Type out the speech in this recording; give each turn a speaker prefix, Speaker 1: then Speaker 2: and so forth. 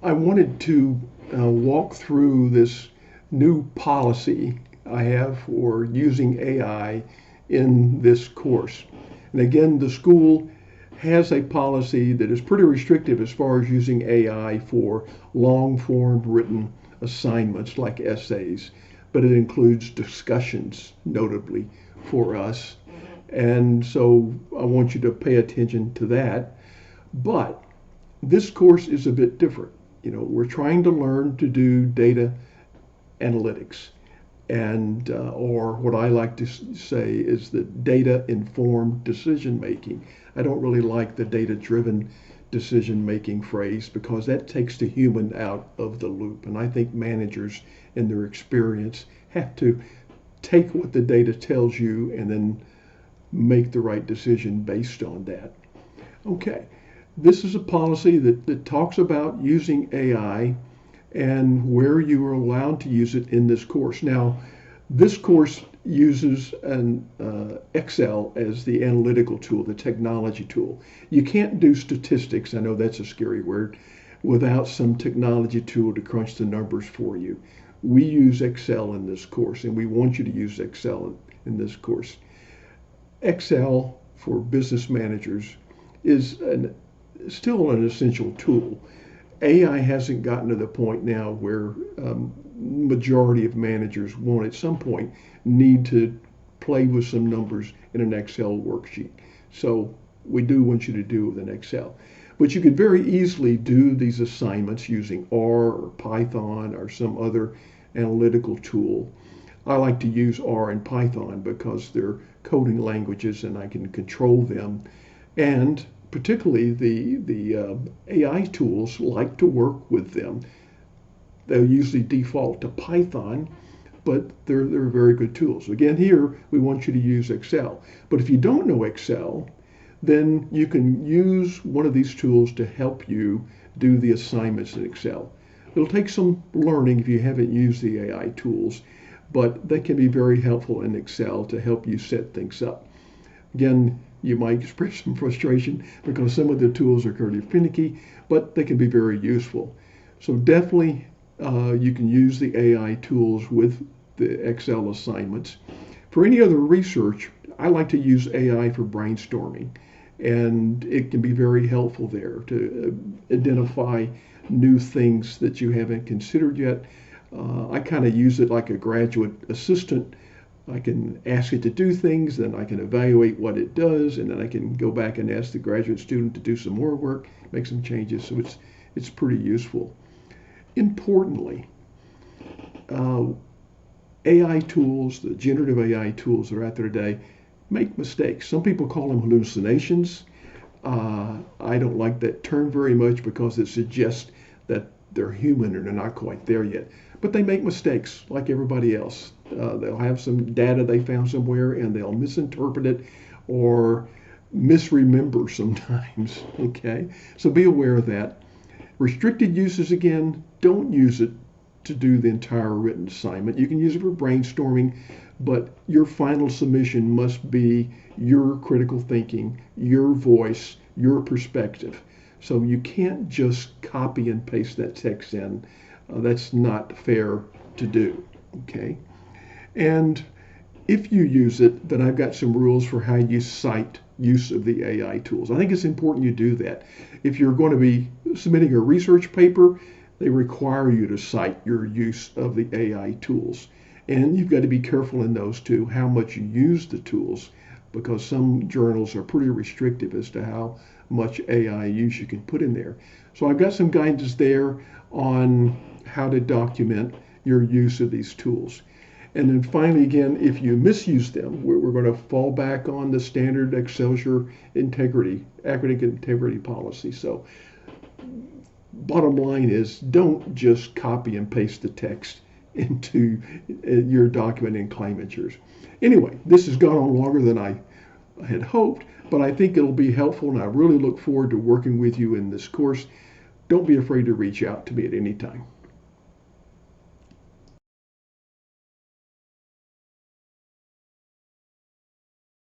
Speaker 1: I wanted to walk through this new policy I have for using AI in this course. And again, the school has a policy that is pretty restrictive as far as using AI for long form written assignments like essays, but it includes discussions, notably, for us. And so I want you to pay attention to that. But this course is a bit different. We're trying to learn to do data analytics, and or what I like to say is that data informed decision making. I don't really like the data driven decision making phrase because that takes the human out of the loop. And I think managers in their experience have to take what the data tells you and then make the right decision based on that. Okay, this is a policy that talks about using AI and where you are allowed to use it in this course. Now, this course uses an Excel as the analytical tool, the technology tool. You can't do statistics, I know that's a scary word, without some technology tool to crunch the numbers for you. We use Excel in this course, and we want you to use Excel in this course. Excel for business managers is still an essential tool. AI hasn't gotten to the point now where majority of managers won't at some point need to play with some numbers in an Excel worksheet. So we do want you to do it with an Excel. But you could very easily do these assignments using R or Python or some other analytical tool. I like to use R and Python because they're coding languages and I can control them. And particularly the AI tools like to work with them. They'll usually default to Python, but they're very good tools. Again, here we want you to use Excel. But if you don't know Excel, then you can use one of these tools to help you do the assignments in Excel. It'll take some learning if you haven't used the AI tools, but they can be very helpful in Excel to help you set things up. Again, you might express some frustration because some of the tools are kind of finicky, but they can be very useful. So definitely you can use the AI tools with the Excel assignments. For any other research, I like to use AI for brainstorming, and it can be very helpful there to identify new things that you haven't considered yet. I kind of use it like a graduate assistant. I can ask it to do things, then I can evaluate what it does, and then I can go back and ask the graduate student to do some more work, make some changes. So it's pretty useful. Importantly, AI tools, the generative AI tools that are out there today, make mistakes. Some people call them hallucinations. I don't like that term very much because it suggests that they're human and they're not quite there yet. But they make mistakes like everybody else. They'll have some data they found somewhere and they'll misinterpret it or misremember sometimes. Okay, so be aware of that. Restricted uses, again, don't use it to do the entire written assignment. You can use it for brainstorming, but your final submission must be your critical thinking, your voice, your perspective. So you can't just copy and paste that text in. That's not fair to do, okay? And if you use it, then I've got some rules for how you cite use of the AI tools. I think it's important you do that. If you're going to be submitting a research paper, they require you to cite your use of the AI tools. And you've got to be careful in those too, how much you use the tools, because some journals are pretty restrictive as to how much AI use you can put in there. So I've got some guidance there on how to document your use of these tools. And then finally, again, if you misuse them, we're going to fall back on the standard Excelsior integrity, academic integrity policy. So bottom line is don't just copy and paste the text into your document and claim it's yours. Anyway, this has gone on longer than I had hoped, but I think it'll be helpful, and I really look forward to working with you in this course. Don't be afraid to reach out to me at any time.